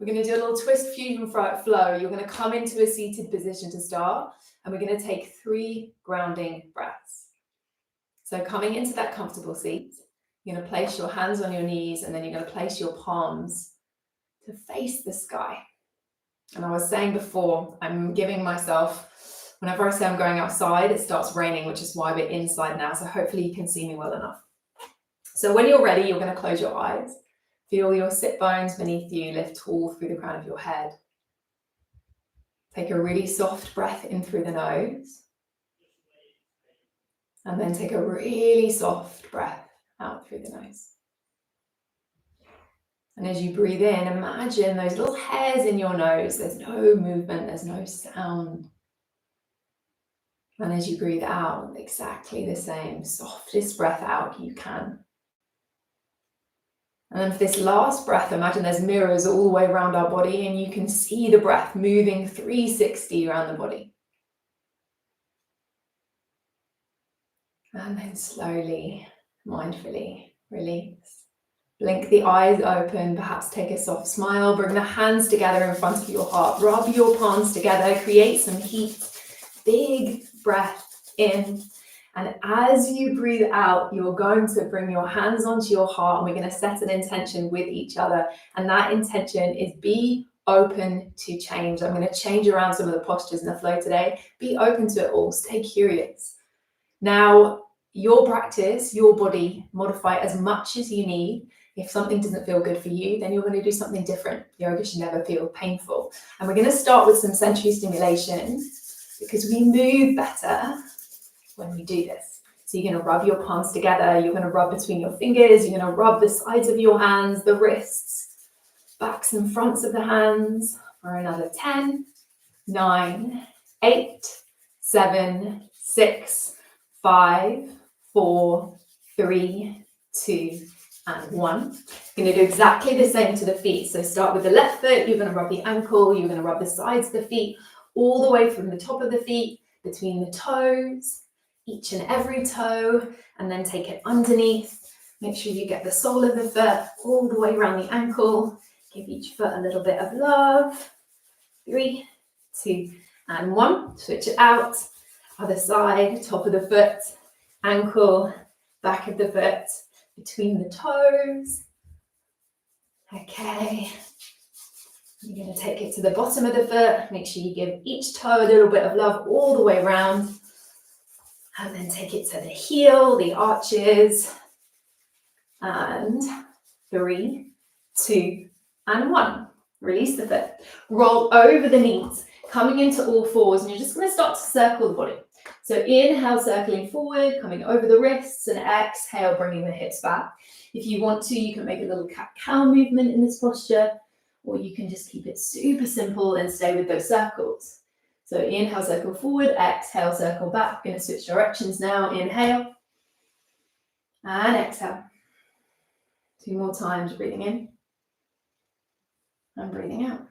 We're going to do a little twist fusion flow. You're going to come into a seated position to start, and we're going to take 3 grounding breaths. So coming into that comfortable seat, you're going to place your hands on your knees, and then you're going to place your palms to face the sky. And I was saying before, I'm giving myself, whenever I say I'm going outside, it starts raining, which is why we're inside now. So hopefully you can see me well enough. So when you're ready, you're going to close your eyes. Feel your sit bones beneath you lift tall through the crown of your head. Take a really soft breath in through the nose. And then take a really soft breath out through the nose. And as you breathe in, imagine those little hairs in your nose. There's no movement, there's no sound. And as you breathe out, exactly the same, softest breath out you can. And then for this last breath, imagine there's mirrors all the way around our body, and you can see the breath moving 360 around the body. And then slowly, mindfully release. Blink the eyes open, perhaps take a soft smile, bring the hands together in front of your heart, rub your palms together, create some heat, big breath in. And as you breathe out, you're going to bring your hands onto your heart, and we're going to set an intention with each other. And that intention is be open to change. I'm going to change around some of the postures in the flow today. Be open to it all. Stay curious. Now, your practice, your body, modify as much as you need. If something doesn't feel good for you, then you're going to do something different. Yoga should never feel painful. And we're going to start with some sensory stimulation because we move better when we do this. So you're going to rub your palms together. You're going to rub between your fingers. You're going to rub the sides of your hands, the wrists, backs and fronts of the hands for another 10, 9, 8, 7, 6, 5, 4, 3, 2, and 1. You're going to do exactly the same to the feet. So start with the left foot. You're going to rub the ankle. You're going to rub the sides of the feet, all the way from the top of the feet, between the toes, each and every toe, and then take it underneath. Make sure you get the sole of the foot all the way around the ankle. Give each foot a little bit of love. 3, 2, and 1. Switch it out. Other side, top of the foot, ankle, back of the foot, between the toes. Okay. You're going to take it to the bottom of the foot. Make sure you give each toe a little bit of love all the way around. And then take it to the heel, the arches. And 3, 2, and 1. Release the foot. Roll over the knees, coming into all fours. And you're just going to start to circle the body. So inhale, circling forward, coming over the wrists, and exhale, bringing the hips back. If you want to, you can make a little cat-cow movement in this posture, or you can just keep it super simple and stay with those circles. So inhale, circle forward, exhale, circle back. We're going to switch directions now. Inhale and exhale. 2 more times, breathing in and breathing out.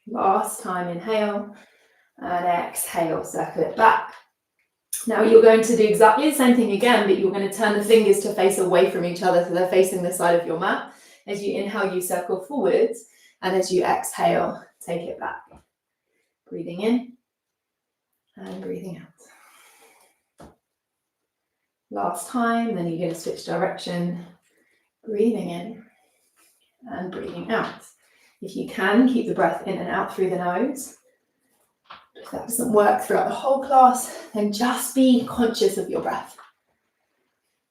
Last time, inhale and exhale, circle it back. Now you're going to do exactly the same thing again, but you're going to turn the fingers to face away from each other so they're facing the side of your mat. As you inhale, you circle forwards, and as you exhale, take it back. Breathing in and breathing out. Last time, then you're going to switch direction, breathing in and breathing out. If you can, keep the breath in and out through the nose. If that doesn't work throughout the whole class, then just be conscious of your breath.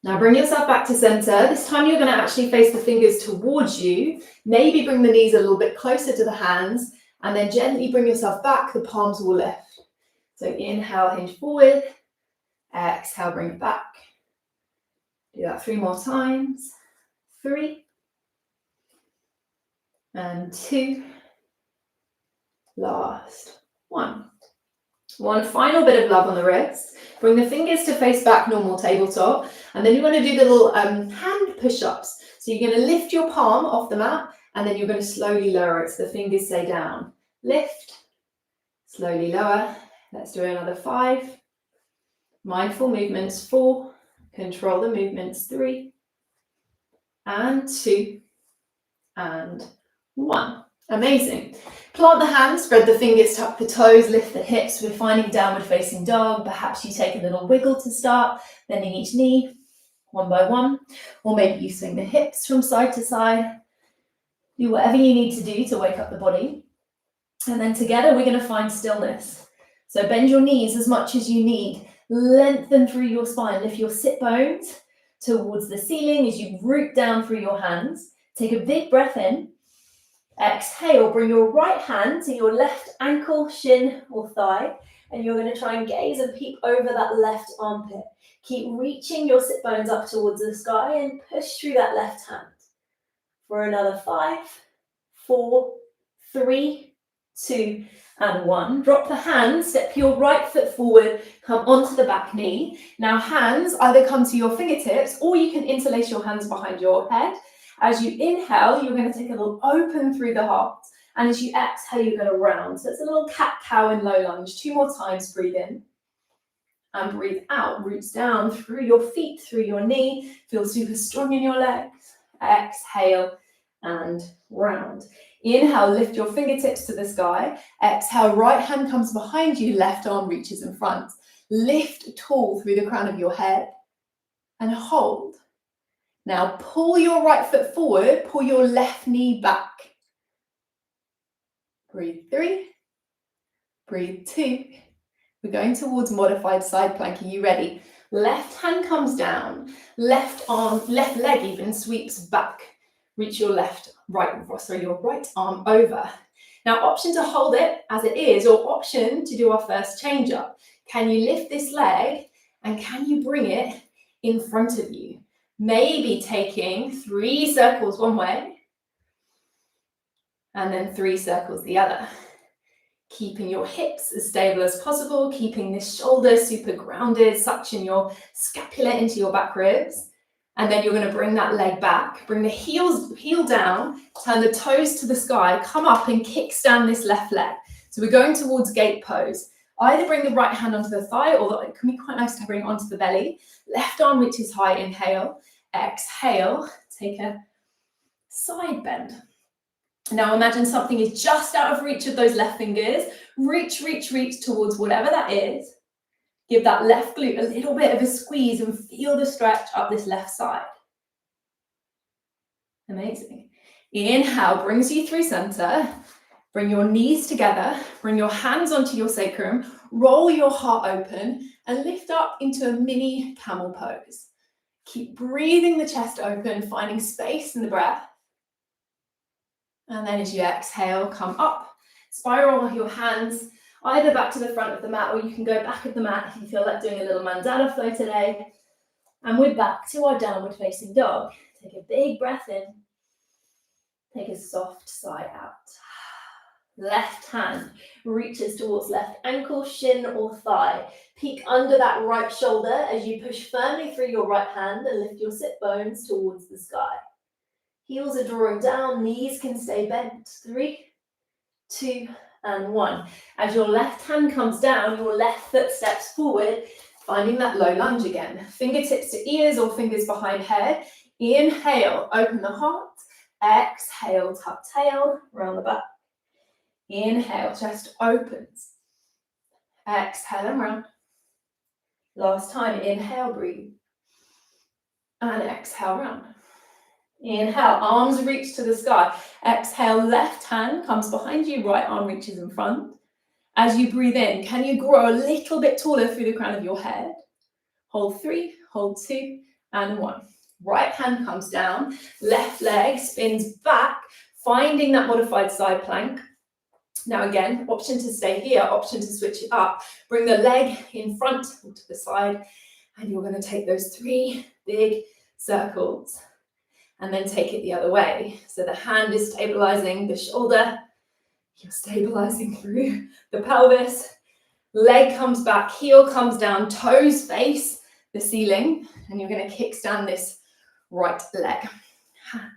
Now bring yourself back to center. This time you're going to actually face the fingers towards you. Maybe bring the knees a little bit closer to the hands, and then gently bring yourself back. The palms will lift. So inhale, hinge forward. Exhale, bring it back. Do that 3 more times. 3 and 2. Last 1. One final bit of love on the wrists. Bring the fingers to face back, normal tabletop. And then you're going to do the little hand push-ups. So you're going to lift your palm off the mat, and then you're going to slowly lower it so the fingers stay down. Lift, slowly lower. Let's do another 5. Mindful movements, 4. Control the movements, 3 and 2 and 1. Amazing. Plant the hands, spread the fingers, tuck the toes, lift the hips. We're finding downward facing dog. Perhaps you take a little wiggle to start, bending each knee one by one, or maybe you swing the hips from side to side. Do whatever you need to do to wake up the body. And then together we're going to find stillness. So bend your knees as much as you need. Lengthen through your spine. Lift your sit bones towards the ceiling as you root down through your hands. Take a big breath in. Exhale, bring your right hand to your left ankle, shin or thigh, and you're going to try and gaze and peek over that left armpit. Keep reaching your sit bones up towards the sky and push through that left hand. For another 5, 4, 3, 2, and 1. Drop the hands, step your right foot forward, come onto the back knee. Now hands either come to your fingertips or you can interlace your hands behind your head. As you inhale, you're going to take a little open through the heart. And as you exhale, you're going to round. So it's a little cat-cow in low lunge. 2 more times, breathe in. And breathe out, roots down through your feet, through your knee. Feel super strong in your legs. Exhale and round. Inhale, lift your fingertips to the sky. Exhale, right hand comes behind you, left arm reaches in front. Lift tall through the crown of your head and hold. Now pull your right foot forward, pull your left knee back. Breathe 3, breathe 2. We're going towards modified side plank. Are you ready? Left hand comes down, left arm, left leg even sweeps back. Reach your your right arm over. Now option to hold it as it is, or option to do our first change up. Can you lift this leg and can you bring it in front of you? Maybe taking 3 circles one way and then 3 circles the other. Keeping your hips as stable as possible, keeping this shoulder super grounded, suction your scapula into your back ribs. And then you're going to bring that leg back, bring the heel down, turn the toes to the sky, come up and kickstand this left leg. So we're going towards gate pose. Either bring the right hand onto the thigh, or it can be quite nice to bring it onto the belly. Left arm reaches high, inhale. Exhale, take a side bend. Now imagine something is just out of reach of those left fingers. Reach, reach, reach towards whatever that is. Give that left glute a little bit of a squeeze and feel the stretch up this left side. Amazing. Inhale brings you through center. Bring your knees together. Bring your hands onto your sacrum. Roll your heart open and lift up into a mini camel pose. Keep breathing the chest open, finding space in the breath. And then as you exhale, come up. Spiral your hands either back to the front of the mat, or you can go back of the mat if you feel like doing a little mandala flow today. And we're back to our downward facing dog. Take a big breath in. Take a soft sigh out. Left hand reaches towards left ankle, shin or thigh. Peek under that right shoulder as you push firmly through your right hand and lift your sit bones towards the sky. Heels are drawing down, knees can stay bent. 3, 2, and 1. As your left hand comes down, your left foot steps forward, finding that low lunge again. Fingertips to ears or fingers behind head. Inhale, open the heart. Exhale, tuck tail, round the back. Inhale, chest opens. Exhale and round. Last time, inhale, breathe. And exhale, round. Inhale, arms reach to the sky. Exhale, left hand comes behind you, right arm reaches in front. As you breathe in, can you grow a little bit taller through the crown of your head? Hold 3, hold 2, and 1. Right hand comes down, left leg spins back, finding that modified side plank. Now again, option to stay here, option to switch it up. Bring the leg in front or to the side, and you're going to take those 3 big circles. And then take it the other way. So the hand is stabilizing the shoulder. You're stabilizing through the pelvis. Leg comes back, heel comes down, toes face the ceiling. And you're going to kickstand this right leg.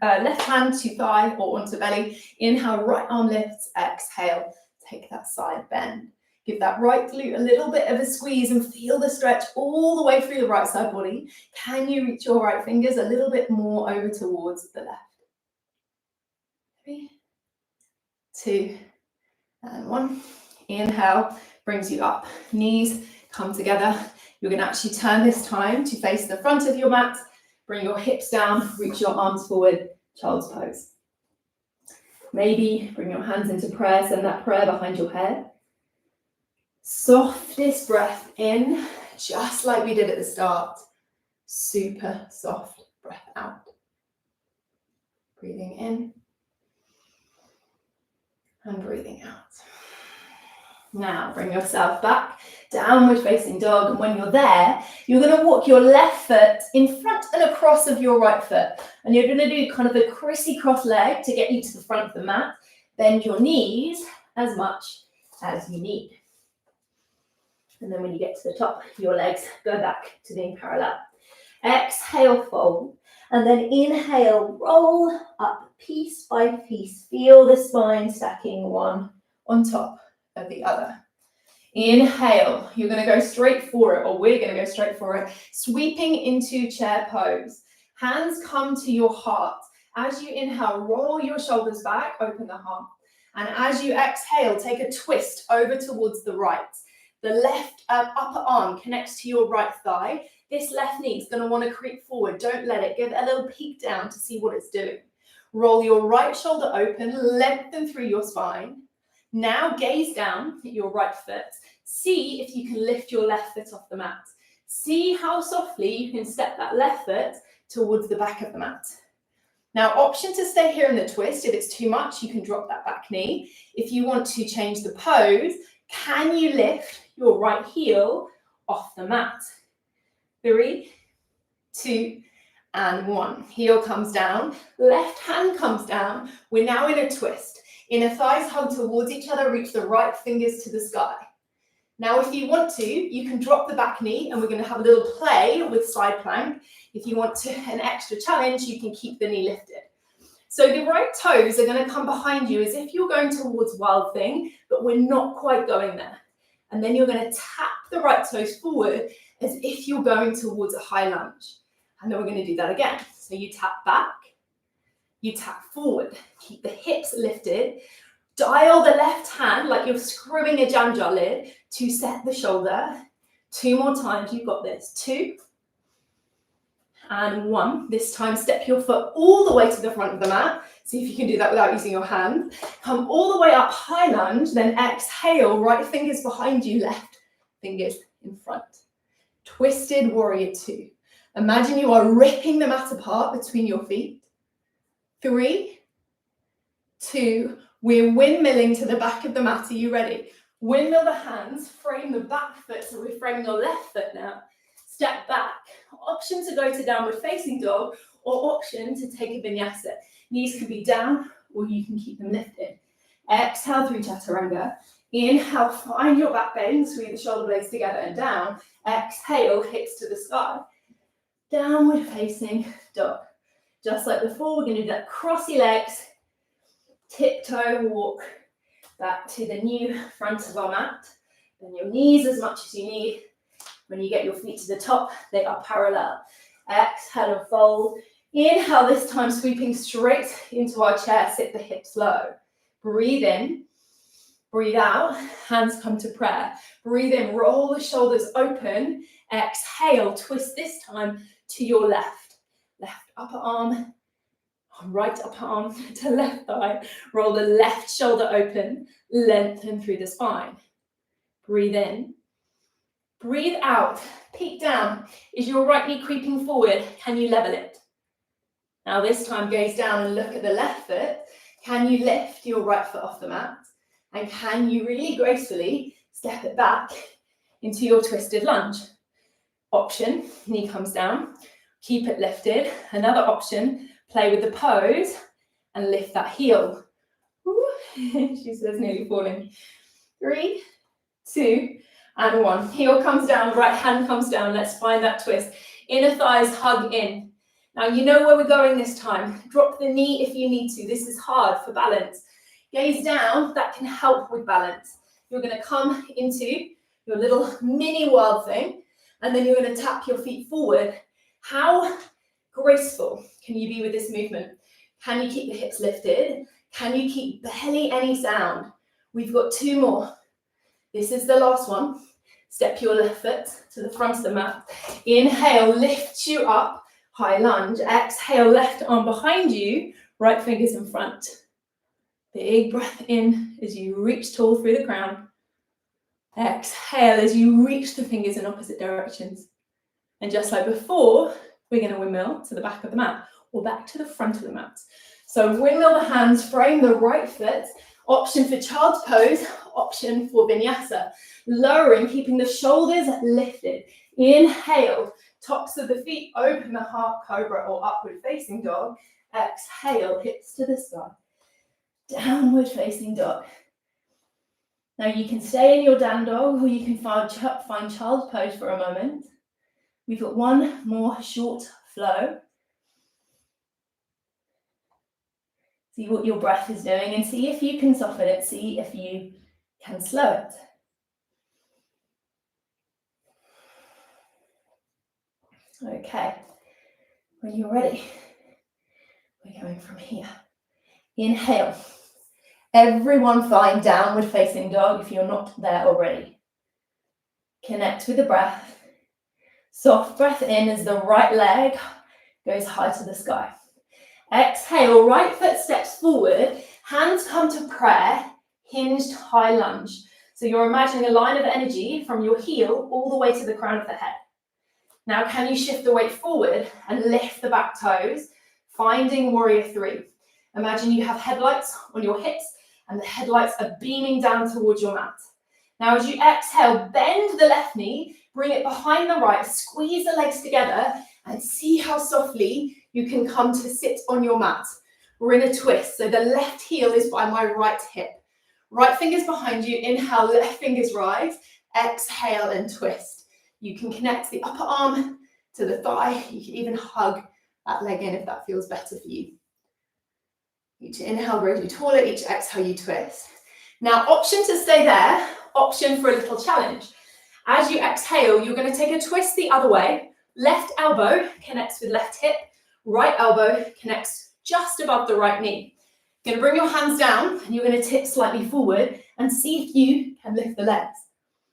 Left hand to thigh or onto belly. Inhale, right arm lifts. Exhale, take that side bend. Give that right glute a little bit of a squeeze and feel the stretch all the way through the right side body. Can you reach your right fingers a little bit more over towards the left? 2, and 1. Inhale, brings you up. Knees come together. You're going to actually turn this time to face the front of your mat. Bring your hips down, reach your arms forward, child's pose. Maybe bring your hands into prayer, send that prayer behind your head. Softest breath in, just like we did at the start. Super soft breath out. Breathing in and breathing out. Now bring yourself back, downward facing dog, and when you're there, you're going to walk your left foot in front and across of your right foot, and you're going to do kind of a crissy-cross leg to get you to the front of the mat. Bend your knees as much as you need. And then when you get to the top, your legs go back to being parallel. Exhale, fold, and then inhale, roll up piece by piece. Feel the spine stacking one on top of the other. Inhale, you're going to go straight for it, or we're going to go straight for it, sweeping into chair pose. Hands come to your heart. As you inhale, roll your shoulders back, open the heart. And as you exhale, take a twist over towards the right. The left upper arm connects to your right thigh. This left knee is going to want to creep forward. Don't let it. Give it a little peek down to see what it's doing. Roll your right shoulder open, lengthen through your spine. Now gaze down at your right foot. See if you can lift your left foot off the mat. See how softly you can step that left foot towards the back of the mat. Now, option to stay here in the twist. If it's too much, you can drop that back knee. If you want to change the pose, can you lift your right heel off the mat? 3, 2, and 1. Heel comes down, left hand comes down. We're now in a twist. Inner thighs hug towards each other, reach the right fingers to the sky. Now, if you want to, you can drop the back knee, and we're going to have a little play with side plank. If you want an extra challenge, you can keep the knee lifted. So the right toes are going to come behind you as if you're going towards wild thing, but we're not quite going there. And then you're going to tap the right toes forward as if you're going towards a high lunge. And then we're going to do that again. So you tap back, you tap forward, keep the hips lifted, dial the left hand like you're screwing a jam jar lid to set the shoulder. 2 more times, you've got this. 2 and 1. This time, step your foot all the way to the front of the mat. See if you can do that without using your hand. Come all the way up, high lunge, then exhale, right fingers behind you, left fingers in front. Twisted warrior 2. Imagine you are ripping the mat apart between your feet. 3, 2, we're windmilling to the back of the mat. Are you ready? Windmill the hands, frame the back foot, so we're framing your left foot now. Step back. Option to go to downward facing dog, or option to take a vinyasa. Knees can be down, or you can keep them lifted. Exhale through chaturanga. Inhale, find your back bend, squeeze the shoulder blades together and down. Exhale, hips to the sky. Downward facing dog. Just like before, we're going to do that crossy legs, tiptoe walk back to the new front of our mat. Bend your knees as much as you need. When you get your feet to the top, they are parallel. Exhale and fold. Inhale, this time sweeping straight into our chair, sit the hips low. Breathe in, breathe out, hands come to prayer. Breathe in, roll the shoulders open. Exhale, twist this time to your left. Left upper arm, right upper arm to left thigh. Roll the left shoulder open, lengthen through the spine. Breathe in. Breathe out, peek down. Is your right knee creeping forward? Can you level it? Now this time, gaze down and look at the left foot. Can you lift your right foot off the mat? And can you really gracefully step it back into your twisted lunge? Option, knee comes down, keep it lifted. Another option, play with the pose and lift that heel. She says nearly falling. 3, 2, and 1. Heel comes down, right hand comes down. Let's find that twist. Inner thighs hug in. Now you know where we're going this time. Drop the knee if you need to. This is hard for balance. Gaze down, that can help with balance. You're going to come into your little mini wild thing, and then you're going to tap your feet forward. How graceful can you be with this movement? Can you keep the hips lifted? Can you keep barely any sound? We've got 2 more. This is the last one. Step your left foot to the front of the mat. Inhale, lift you up, high lunge. Exhale, left arm behind you, right fingers in front. Big breath in as you reach tall through the crown. Exhale as you reach the fingers in opposite directions. And just like before, we're going to windmill to the back of the mat or back to the front of the mat. So windmill the hands, frame the right foot. Option for child's pose, option for vinyasa. Lowering, keeping the shoulders lifted. Inhale, tops of the feet, open the heart, cobra or upward facing dog. Exhale, hips to the sky. Downward facing dog. Now you can stay in your down dog or you can find child's pose for a moment. We've got one more short flow. See what your breath is doing and see if you can soften it. See if you can slow it. Okay, when you're ready, we're going from here. Inhale. Everyone find downward facing dog if you're not there already. Connect with the breath. Soft breath in as the right leg goes high to the sky. Exhale, right foot steps forward, hands come to prayer, hinged high lunge. So you're imagining a line of energy from your heel all the way to the crown of the head. Now can you shift the weight forward and lift the back toes, finding warrior 3. Imagine you have headlights on your hips and the headlights are beaming down towards your mat. Now as you exhale, bend the left knee, bring it behind the right, squeeze the legs together and see how softly you can come to sit on your mat. We're in a twist, so the left heel is by my right hip. Right fingers behind you, inhale, left fingers rise, exhale and twist. You can connect the upper arm to the thigh, you can even hug that leg in if that feels better for you. Each inhale brings you taller, each exhale you twist. Now option to stay there, option for a little challenge. As you exhale, you're going to take a twist the other way. Left elbow connects with left hip, right elbow connects just above the right knee. You're going to bring your hands down and you're going to tip slightly forward and see if you can lift the legs.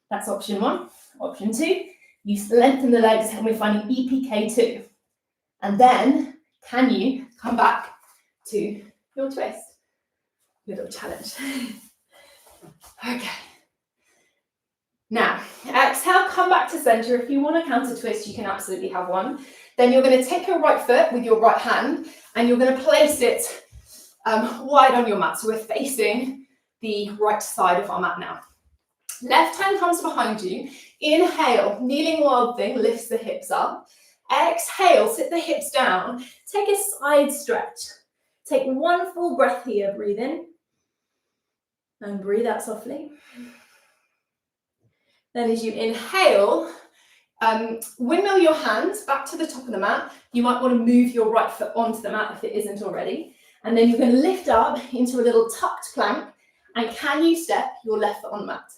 That's option 1. Option 2, you lengthen the legs and we're finding EPK2. And then can you come back to your twist? Little challenge. Okay. Now, exhale, come back to center. If you want a counter twist, you can absolutely have one. Then you're going to take your right foot with your right hand and you're going to place it wide on your mat. So we're facing the right side of our mat now. Left hand comes behind you. Inhale, kneeling wild thing, lifts the hips up. Exhale, sit the hips down. Take a side stretch. Take one full breath here. Breathe in and breathe out softly. Then as you inhale, windmill your hands back to the top of the mat. You might want to move your right foot onto the mat if it isn't already. And then you're going to lift up into a little tucked plank. And can you step your left foot on the mat?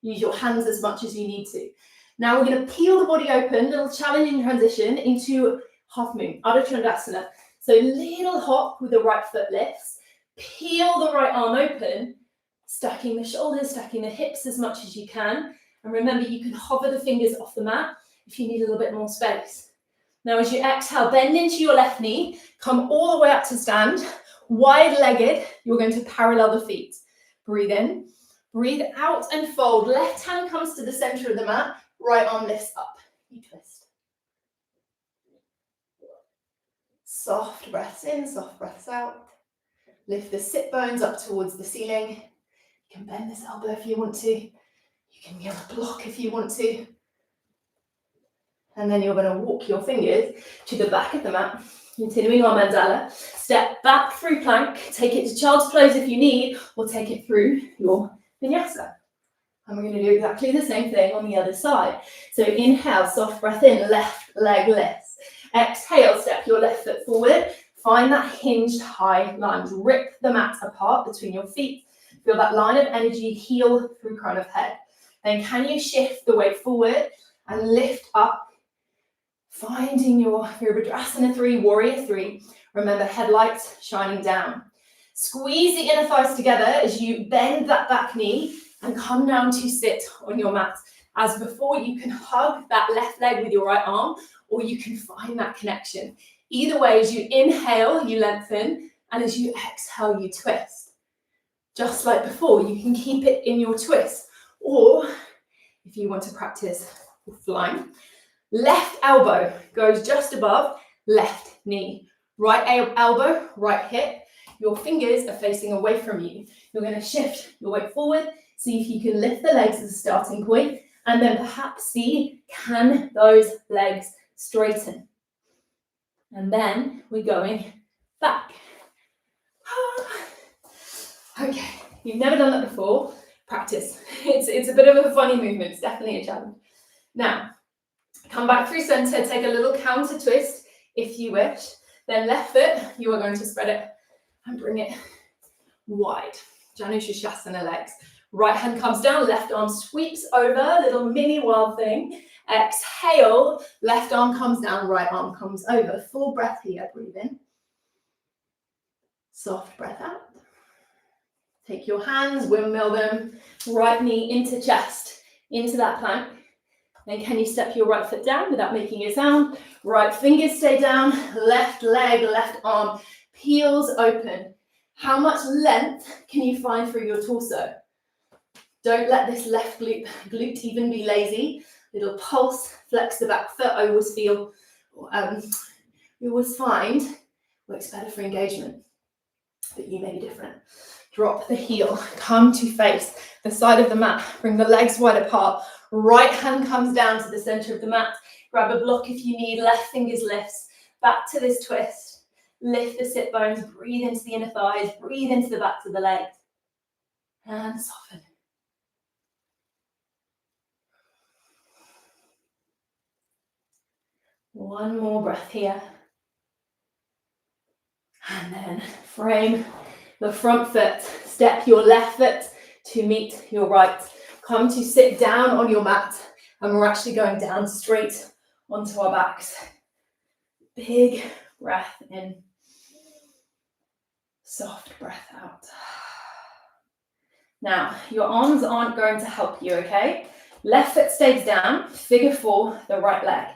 Use your hands as much as you need to. Now we're going to peel the body open, little challenging transition into half moon, Ardha Chandrasana. So little hop with the right foot lifts. Peel the right arm open, stacking the shoulders, stacking the hips as much as you can. And remember, you can hover the fingers off the mat if you need a little bit more space. Now, as you exhale, bend into your left knee, come all the way up to stand, wide-legged. You're going to parallel the feet. Breathe in, breathe out and fold. Left hand comes to the center of the mat, right arm lifts up. You twist. Soft breaths in, soft breaths out. Lift the sit bones up towards the ceiling. You can bend this elbow if you want to. You can get a block if you want to. And then you're going to walk your fingers to the back of the mat, continuing our mandala. Step back through plank, take it to child's pose if you need, or take it through your vinyasa. And we're going to do exactly the same thing on the other side. So inhale, soft breath in, left leg lifts. Exhale, step your left foot forward. Find that hinged high lunge. Rip the mat apart between your feet. Feel that line of energy, heel through crown of head. Then can you shift the weight forward and lift up, finding your Virabhadrasana 3, warrior 3. Remember, headlights shining down. Squeeze the inner thighs together as you bend that back knee and come down to sit on your mat. As before, you can hug that left leg with your right arm, or you can find that connection. Either way, as you inhale, you lengthen, and as you exhale, you twist. Just like before, you can keep it in your twist. Or, if you want to practice flying, left elbow goes just above left knee. Right elbow, right hip. Your fingers are facing away from you. You're going to shift your weight forward. See if you can lift the legs as a starting point, and then perhaps see, can those legs straighten? And then we're going back. Okay, you've never done that before. Practice. It's a bit of a funny movement. It's definitely a challenge. Now, come back through center. Take a little counter twist if you wish. Then left foot, you are going to spread it and bring it wide. Janushirshasana legs. Right hand comes down, left arm sweeps over, little mini wild thing. Exhale, left arm comes down, right arm comes over. Full breath here, breathe in. Soft breath out. Take your hands, windmill them, right knee into chest, into that plank. Then can you step your right foot down without making a sound? Right fingers stay down, left leg, left arm peels open. How much length can you find through your torso? Don't let this left glute even be lazy. Little pulse, flex the back foot. I always feel, you always find works better for engagement, but you may be different. Drop the heel, come to face the side of the mat. Bring the legs wide apart. Right hand comes down to the center of the mat. Grab a block if you need. Left fingers lifts. Back to this twist. Lift the sit bones. Breathe into the inner thighs. Breathe into the backs of the legs. And soften. One more breath here. And then frame the front foot. Step your left foot to meet your right. Come to sit down on your mat, and we're actually going down straight onto our backs. Big breath in. Soft breath out. Now, your arms aren't going to help you, okay? Left foot stays down, figure four, the right leg.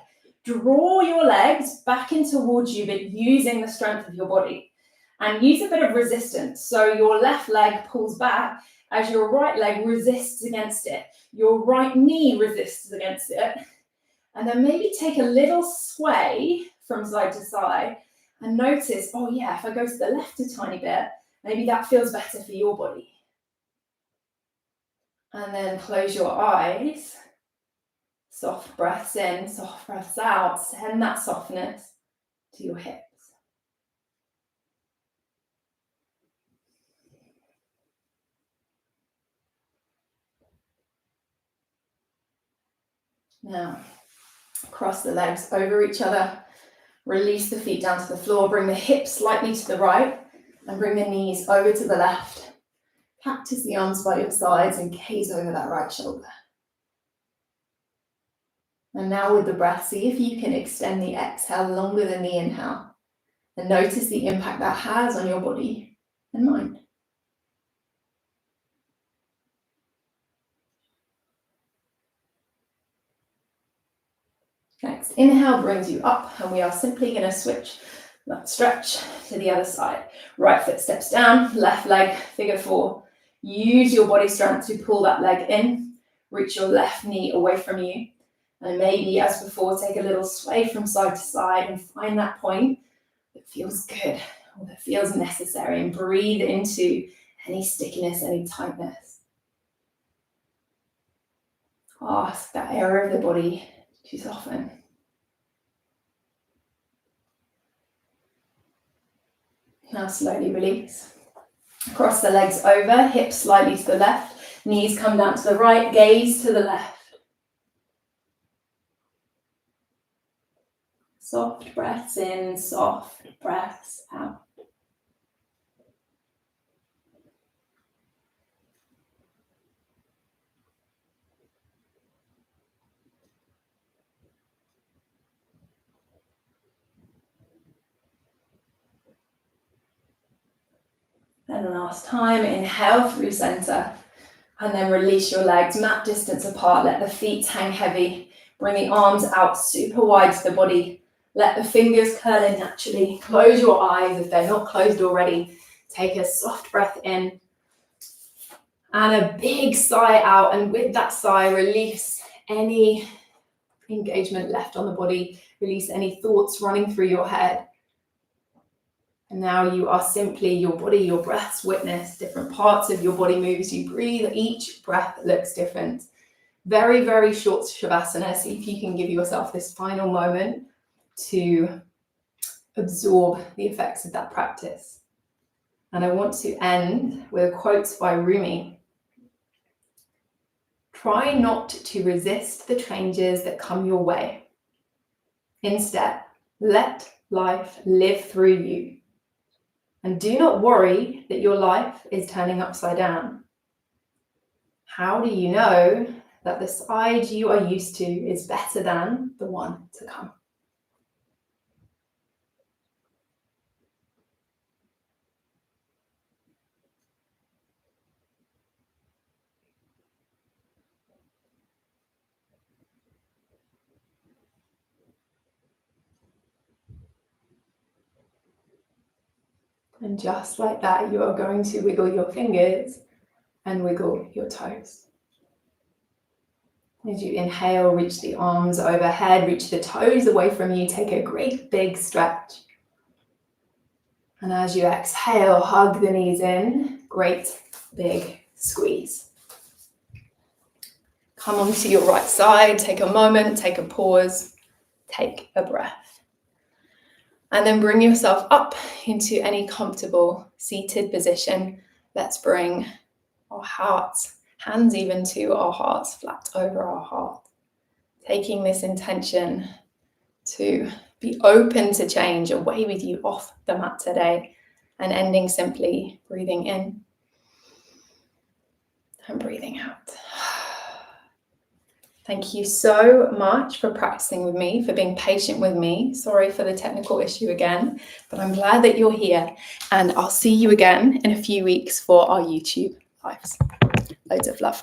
Draw your legs back in towards you, but using the strength of your body. And use a bit of resistance. So your left leg pulls back as your right leg resists against it. Your right knee resists against it. And then maybe take a little sway from side to side and notice, oh yeah, if I go to the left a tiny bit, maybe that feels better for your body. And then close your eyes. Soft breaths in, soft breaths out. Send that softness to your hips. Now, cross the legs over each other. Release the feet down to the floor. Bring the hips slightly to the right and bring the knees over to the left. Practice the arms by your sides and gaze over that right shoulder. And now with the breath, see if you can extend the exhale longer than the inhale. And notice the impact that has on your body and mind. Next, inhale brings you up, and we are simply going to switch that stretch to the other side. Right foot steps down, left leg, figure four. Use your body strength to pull that leg in. Reach your left knee away from you. And maybe, as before, take a little sway from side to side and find that point that feels good or that feels necessary, and breathe into any stickiness, any tightness. Ask that area of the body to soften. Now slowly release. Cross the legs over, hips slightly to the left, knees come down to the right, gaze to the left. Soft breaths in, soft breaths out. Then last time, inhale through center. And then release your legs, mat distance apart. Let the feet hang heavy. Bring the arms out super wide to the body. Let the fingers curl in naturally. Close your eyes if they're not closed already. Take a soft breath in. And a big sigh out. And with that sigh, release any engagement left on the body. Release any thoughts running through your head. And now you are simply your body, your breath's witness. Different parts of your body move as you breathe. Each breath looks different. Very, very short Savasana. See if you can give yourself this final moment to absorb the effects of that practice. And I want to end with a quote by Rumi. Try not to resist the changes that come your way. Instead, let life live through you. And do not worry that your life is turning upside down. How do you know that the side you are used to is better than the one to come? And just like that, you are going to wiggle your fingers and wiggle your toes. As you inhale, reach the arms overhead, reach the toes away from you, take a great big stretch. And as you exhale, hug the knees in, great big squeeze. Come onto your right side, take a moment, take a pause, take a breath. And then bring yourself up into any comfortable seated position. Let's bring our hearts, hands even to our hearts, flat over our heart. Taking this intention to be open to change, away with you off the mat today, and ending simply breathing in and breathing out. Thank you so much for practicing with me, for being patient with me. Sorry for the technical issue again, but I'm glad that you're here, and I'll see you again in a few weeks for our YouTube lives. Loads of love.